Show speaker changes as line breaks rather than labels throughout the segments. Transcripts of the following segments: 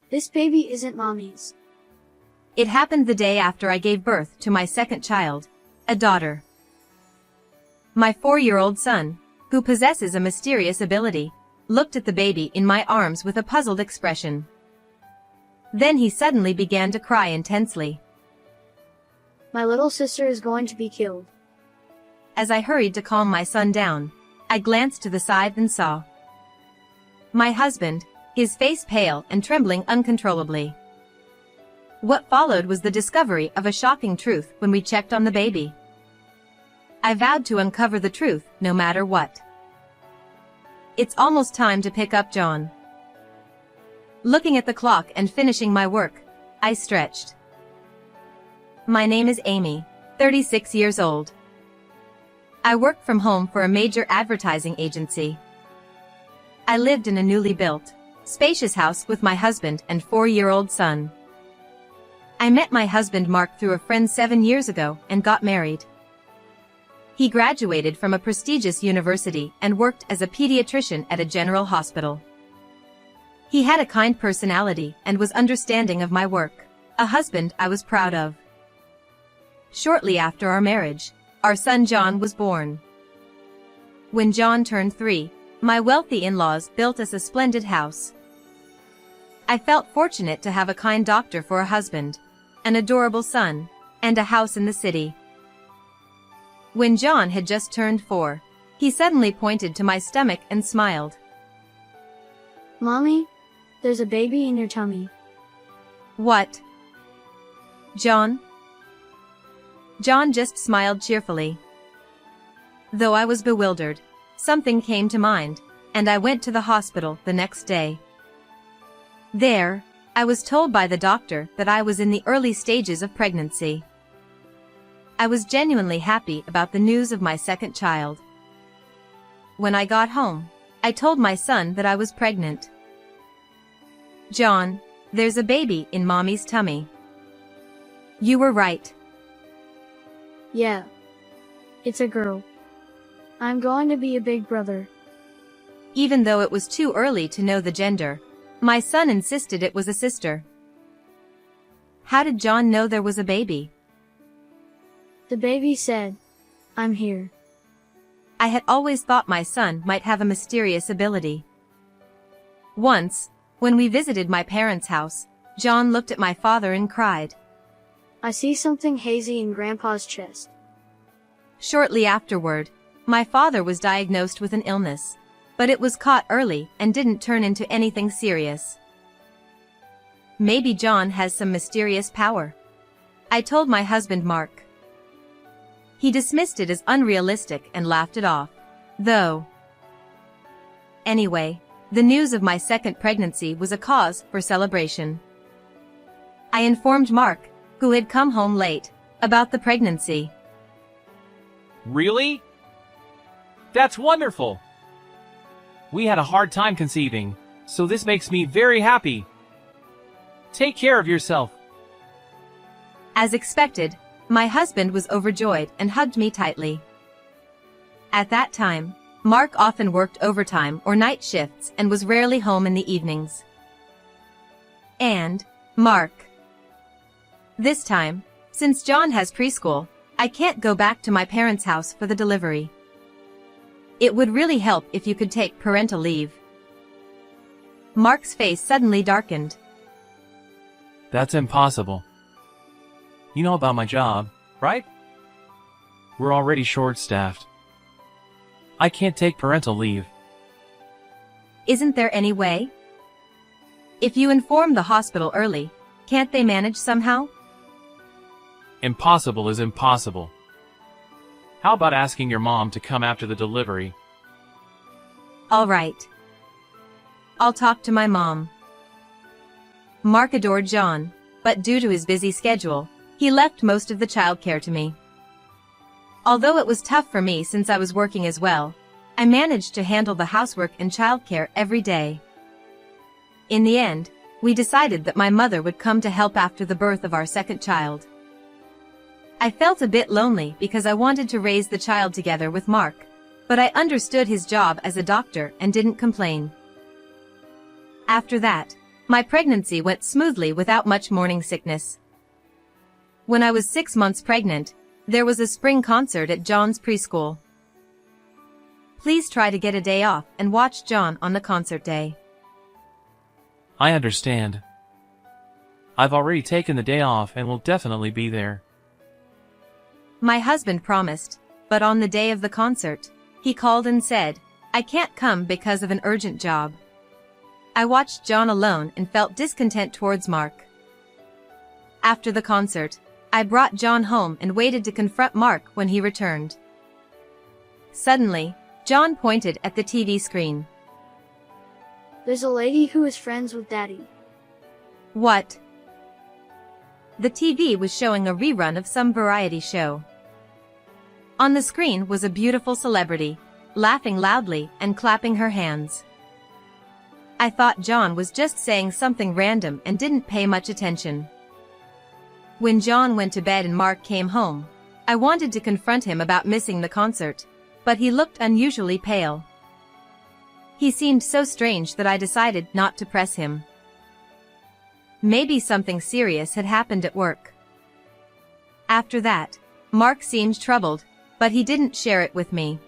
This baby isn't mommy's.
It happened the day after I gave birth to my second child, a daughter. My 4-year-old son, who possesses a mysterious ability, looked at the baby in my arms with a puzzled expression. Then he suddenly began to cry intensely.
My little sister is going to be killed.
As I hurried to calm my son down, I glanced to the side and saw my husband, his face pale and trembling uncontrollably. What followed was the discovery of a shocking truth when we checked on the baby. I vowed to uncover the truth, no matter what. It's almost time to pick up John. Looking at the clock and finishing my work, I stretched. My name is Amy, 36 years old. I work from home for a major advertising agency. I lived in a newly built, spacious house with my husband and 4-year-old son. I met my husband Mark through a friend 7 years ago and got married. He graduated from a prestigious university and worked as a pediatrician at a general hospital. He had a kind personality and was understanding of my work, a husband I was proud of. Shortly after our marriage, our son John was born. When John turned 3, my wealthy in-laws built us a splendid house. I felt fortunate to have a kind doctor for a husband, an adorable son, and a house in the city. When John had just turned 4, he suddenly pointed to my stomach and smiled.
Mommy, there's a baby in your tummy.
What? John? John just smiled cheerfully. Though I was bewildered, something came to mind, and I went to the hospital the next day. There, I was told by the doctor that I was in the early stages of pregnancy. I was genuinely happy about the news of my second child. When I got home, I told my son that I was pregnant. John, there's a baby in mommy's tummy. You were right.
Yeah. It's a girl. I'm going to be a big brother.
Even though it was too early to know the gender, my son insisted it was a sister. How did John know there was a baby?
The baby said, I'm here.
I had always thought my son might have a mysterious ability. Once, when we visited my parents' house, John looked at my father and cried.
I see something hazy in Grandpa's chest.
Shortly afterward, my father was diagnosed with an illness, but it was caught early and didn't turn into anything serious. Maybe John has some mysterious power. I told my husband Mark. He dismissed it as unrealistic and laughed it off, though. Anyway, the news of my second pregnancy was a cause for celebration. I informed Mark, who had come home late, about the pregnancy.
Really? That's wonderful! We had a hard time conceiving, so this makes me very happy. Take care of yourself.
As expected, my husband was overjoyed and hugged me tightly. At that time, Mark often worked overtime or night shifts and was rarely home in the evenings. And, Mark. This time, since John has preschool, I can't go back to my parents' house for the delivery. It would really help if you could take parental leave. Mark's face suddenly darkened.
That's impossible. You know about my job, right? We're already short-staffed. I can't take parental leave.
Isn't there any way? If you inform the hospital early, can't they manage somehow?
Impossible is impossible. How about asking your mom to come after the delivery?
All right. I'll talk to my mom. Mark adored John, but due to his busy schedule, he left most of the childcare to me. Although it was tough for me since I was working as well, I managed to handle the housework and childcare every day. In the end, we decided that my mother would come to help after the birth of our second child. I felt a bit lonely because I wanted to raise the child together with Mark, but I understood his job as a doctor and didn't complain. After that, My pregnancy went smoothly without much morning sickness. When I was 6 months pregnant, there was a spring concert at John's preschool. Please try to get a day off and watch John on the concert day.
I understand. I've already taken the day off and will definitely be there.
My husband promised, but on the day of the concert, he called and said, "I can't come because of an urgent job." I watched John alone and felt discontent towards Mark. After the concert, I brought John home and waited to confront Mark when he returned. Suddenly, John pointed at the TV screen.
There's a lady who is friends with Daddy.
What? The TV was showing a rerun of some variety show. On the screen was a beautiful celebrity, laughing loudly and clapping her hands. I thought John was just saying something random and didn't pay much attention. When John went to bed and Mark came home, I wanted to confront him about missing the concert, but he looked unusually pale. He seemed so strange that I decided not to press him. Maybe something serious had happened at work. After that, Mark seemed troubled, but he didn't share it with me.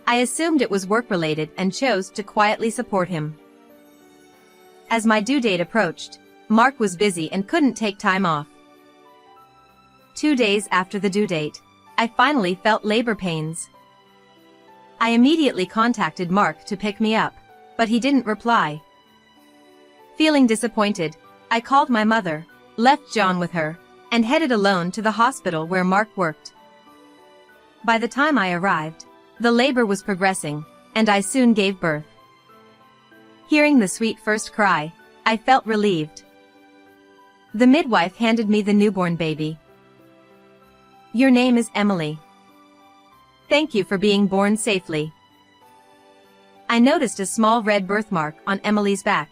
I assumed it was work-related and chose to quietly support him. As my due date approached, Mark was busy and couldn't take time off. 2 days after the due date, I finally felt labor pains. I immediately contacted Mark to pick me up, but he didn't reply. Feeling disappointed, I called my mother, left John with her, and headed alone to the hospital where Mark worked. By the time I arrived, the labor was progressing, and I soon gave birth. Hearing the sweet first cry, I felt relieved. The midwife handed me the newborn baby. "Your name is Emily. Thank you for being born safely." I noticed a small red birthmark on Emily's back.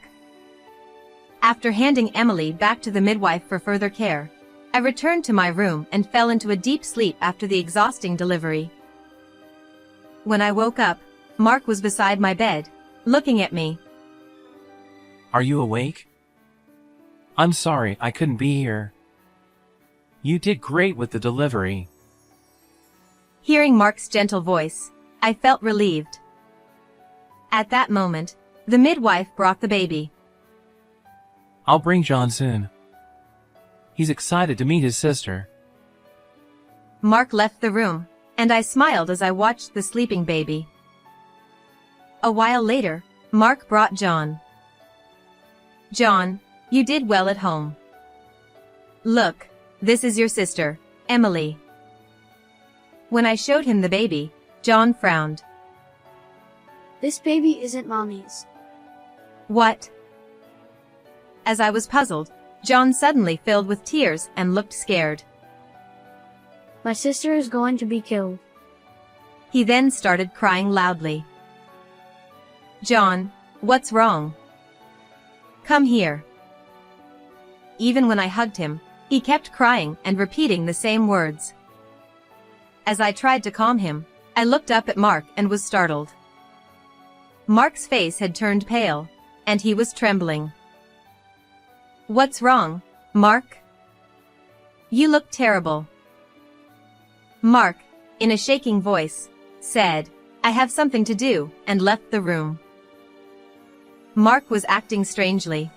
After handing Emily back to the midwife for further care, I returned to my room and fell into a deep sleep after the exhausting delivery. When I woke up, Mark was beside my bed, looking at me.
Are you awake? I'm sorry I couldn't be here. You did great with the delivery.
Hearing Mark's gentle voice, I felt relieved. At that moment, the midwife brought the baby.
I'll bring John soon. He's excited to meet his sister.
Mark left the room, and I smiled as I watched the sleeping baby. A while later, Mark brought John. "John, you did well at home. Look, this is your sister, Emily." When I showed him the baby, John frowned.
This baby isn't Mommy's.
What? As I was puzzled, John suddenly filled with tears and looked scared.
My sister is going to be killed.
He then started crying loudly. "John, what's wrong? Come here." Even when I hugged him, he kept crying and repeating the same words. As I tried to calm him, I looked up at Mark and was startled. Mark's face had turned pale, and he was trembling. "What's wrong, Mark? You look terrible." Mark, in a shaking voice, said, "I have something to do," and left the room. Mark was acting strangely.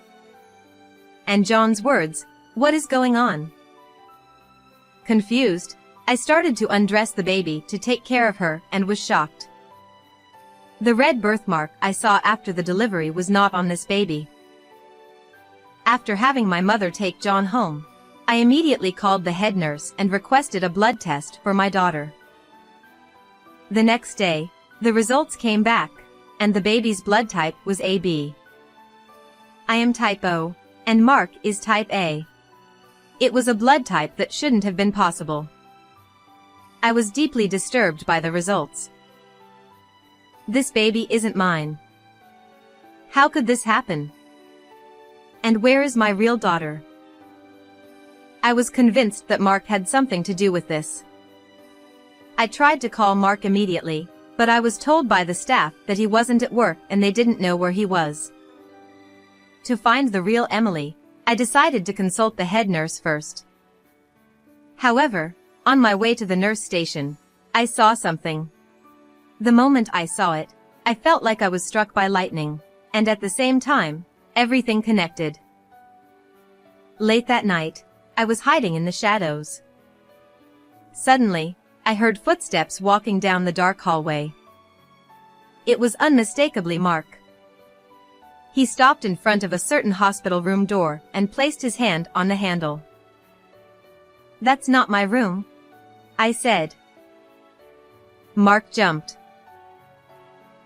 And John's words, "What is going on?" Confused, I started to undress the baby to take care of her and was shocked. The red birthmark I saw after the delivery was not on this baby. After having my mother take John home, I immediately called the head nurse and requested a blood test for my daughter. The next day, the results came back, and the baby's blood type was AB. I am type O, and Mark is type A. It was a blood type that shouldn't have been possible. I was deeply disturbed by the results. This baby isn't mine. How could this happen? And where is my real daughter? I was convinced that Mark had something to do with this. I tried to call Mark immediately, but I was told by the staff that he wasn't at work and they didn't know where he was. To find the real Emily, I decided to consult the head nurse first. However, on my way to the nurse station, I saw something. The moment I saw it, I felt like I was struck by lightning, and at the same time, everything connected. Late that night, I was hiding in the shadows. Suddenly, I heard footsteps walking down the dark hallway. It was unmistakably Mark. He stopped in front of a certain hospital room door and placed his hand on the handle. "That's not my room," I said. Mark jumped.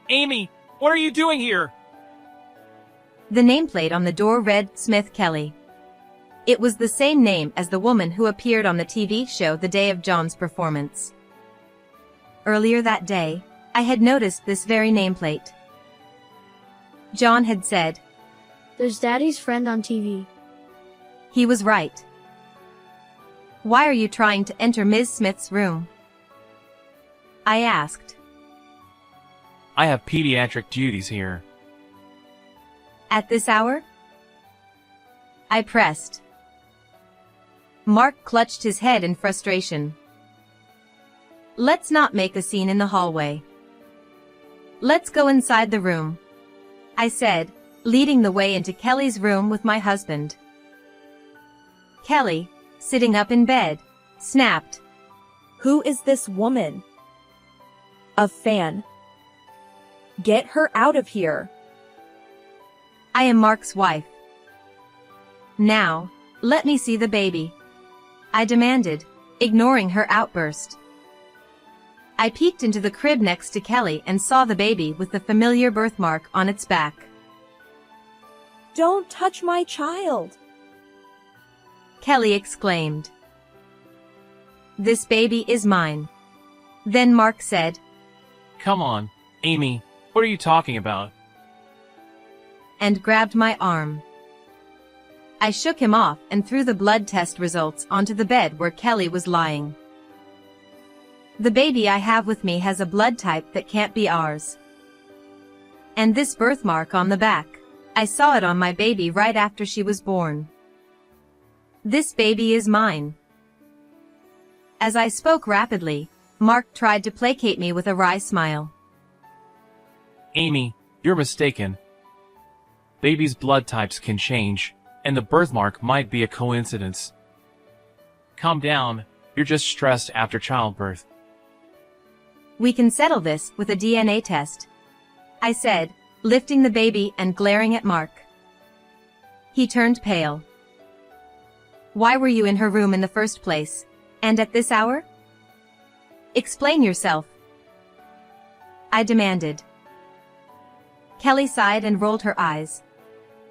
Amy, what are you doing here?
The nameplate on the door read Smith Kelly. It was the same name as the woman who appeared on the TV show the day of John's performance. Earlier that day, I had noticed this very nameplate. John had said,
"There's Daddy's friend on TV."
He was right. "Why are you trying to enter Ms. Smith's room?" I asked.
I have pediatric duties here.
"At this hour?" I pressed. Mark clutched his head in frustration. "Let's not make a scene in the hallway. Let's go inside the room," I said, leading the way into Kelly's room with my husband. Kelly, sitting up in bed, snapped,
"Who is this woman?" "A fan. Get her out of here."
"I am Mark's wife." "Now, let me see the baby," I demanded, ignoring her outburst. I peeked into the crib next to Kelly and saw the baby with the familiar birthmark on its back.
"Don't touch my child!"
Kelly exclaimed. "This baby is mine." Then Mark said,
Come on, Amy, what are you talking about?
and grabbed my arm. I shook him off and threw the blood test results onto the bed where Kelly was lying. "The baby I have with me has a blood type that can't be ours. And this birthmark on the back, I saw it on my baby right after she was born. This baby is mine." As I spoke rapidly, Mark tried to placate me with a wry smile.
Amy, you're mistaken. Babies' blood types can change, and the birthmark might be a coincidence. Calm down, you're just stressed after childbirth.
"We can settle this with a DNA test," I said, lifting the baby and glaring at Mark. He turned pale. "Why were you in her room in the first place, and at this hour? Explain yourself," I demanded. Kelly sighed and rolled her eyes.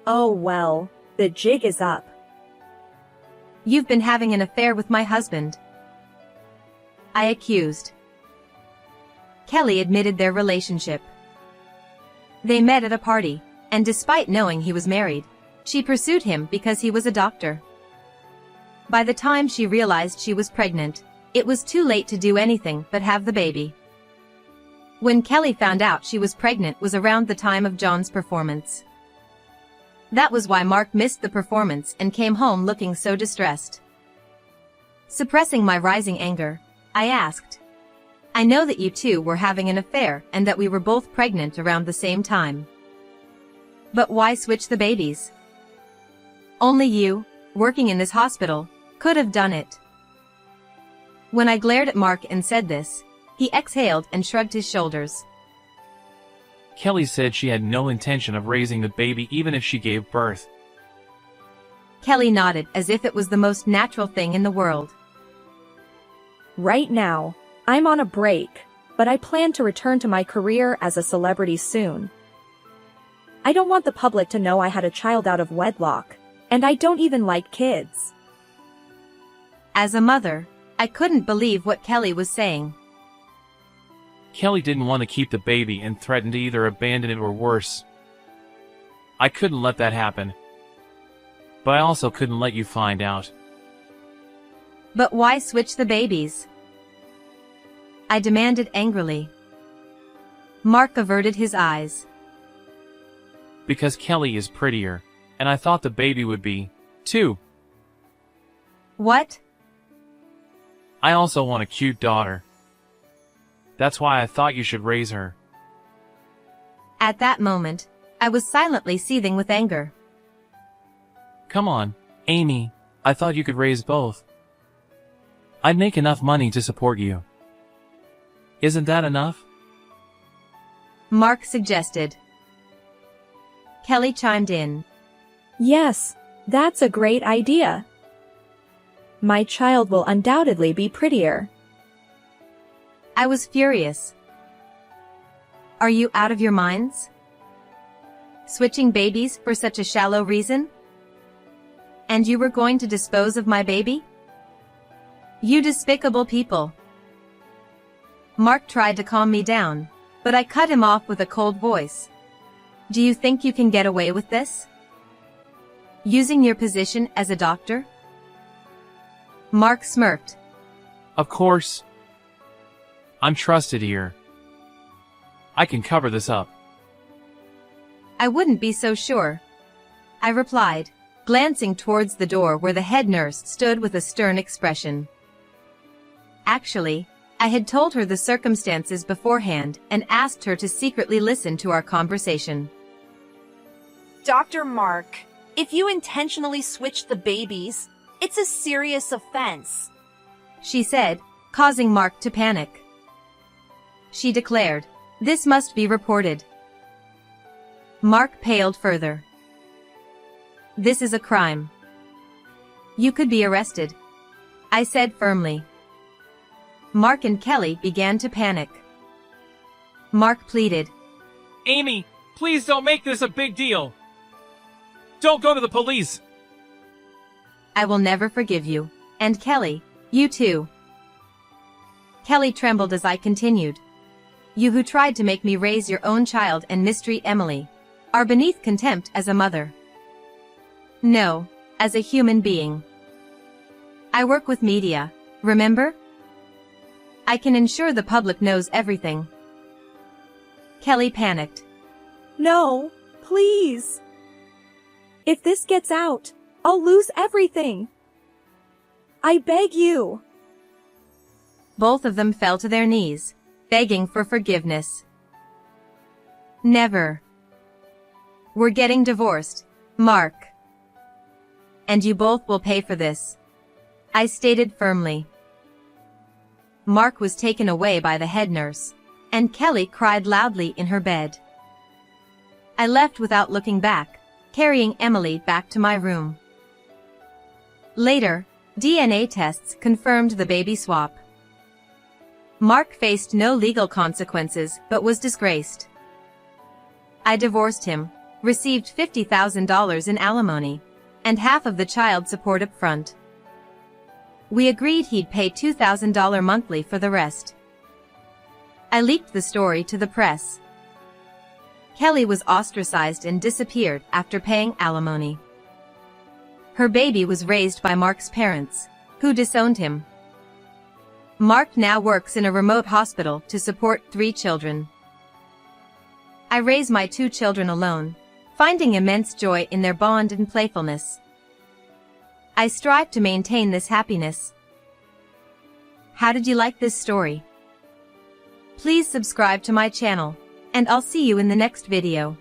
"Oh well, the jig is up."
"You've been having an affair with my husband," I accused. Kelly admitted their relationship. They met at a party, and despite knowing he was married, she pursued him because he was a doctor. By the time she realized she was pregnant, it was too late to do anything but have the baby. When Kelly found out she was pregnant was around the time of John's performance. That was why Mark missed the performance and came home looking so distressed. Suppressing my rising anger, I asked, "I know that you two were having an affair and that we were both pregnant around the same time. But why switch the babies? Only you, working in this hospital, could have done it." When I glared at Mark and said this, he exhaled and shrugged his shoulders.
Kelly said she had no intention of raising the baby even if she gave birth.
Kelly nodded as if it was the most natural thing in the world.
"Right now, I'm on a break, but I plan to return to my career as a celebrity soon. I don't want the public to know I had a child out of wedlock, and I don't even like kids."
As a mother, I couldn't believe what Kelly was saying.
Kelly didn't want to keep the baby and threatened to either abandon it or worse. I couldn't let that happen. But I also couldn't let you find out.
"But why switch the babies?" I demanded angrily. Mark averted his eyes.
Because Kelly is prettier. And I thought the baby would be, too.
What?
I also want a cute daughter. That's why I thought you should raise her.
At that moment, I was silently seething with anger.
Come on, Amy, I thought you could raise both. I'd make enough money to support you. Isn't that enough?
Mark suggested. Kelly chimed in.
Yes, that's a great idea. My child will undoubtedly be prettier.
I was furious. Are you out of your minds? Switching babies for such a shallow reason? And you were going to dispose of my baby? You despicable people. Mark tried to calm me down, but I cut him off with a cold voice. Do you think you can get away with this? Using your position as a doctor? Mark smirked.
Of course. I'm trusted here. I can cover this up.
I wouldn't be so sure, I replied, glancing towards the door where the head nurse stood with a stern expression. Actually, I had told her the circumstances beforehand and asked her to secretly listen to our conversation.
Dr. Mark, if you intentionally switch the babies, it's a serious offense,
she said, causing Mark to panic. She declared, this must be reported. Mark paled further. This is a crime. You could be arrested, I said firmly. Mark and Kelly began to panic. Mark pleaded.
Amy, please don't make this a big deal. Don't go to the police.
I will never forgive you. And Kelly, you too. Kelly trembled as I continued. You who tried to make me raise your own child and mistreat Emily are beneath contempt as a mother. No, as a human being. I work with media, remember? I can ensure the public knows everything. Kelly panicked.
No, please. If this gets out, I'll lose everything. I beg you.
Both of them fell to their knees, begging for forgiveness. Never. We're getting divorced, Mark. And you both will pay for this, I stated firmly. Mark was taken away by the head nurse, and Kelly cried loudly in her bed. I left without looking back, carrying Emily back to my room. Later, DNA tests confirmed the baby swap. Mark faced no legal consequences but was disgraced. I divorced him, received $50,000 in alimony, and half of the child support up front. We agreed he'd pay $2,000 monthly for the rest. I leaked the story to the press. Kelly was ostracized and disappeared after paying alimony. Her baby was raised by Mark's parents, who disowned him. Mark now works in a remote hospital to support 3 children. I raise my 2 children alone, finding immense joy in their bond and playfulness. I strive to maintain this happiness. How did you like this story? Please subscribe to my channel, and I'll see you in the next video.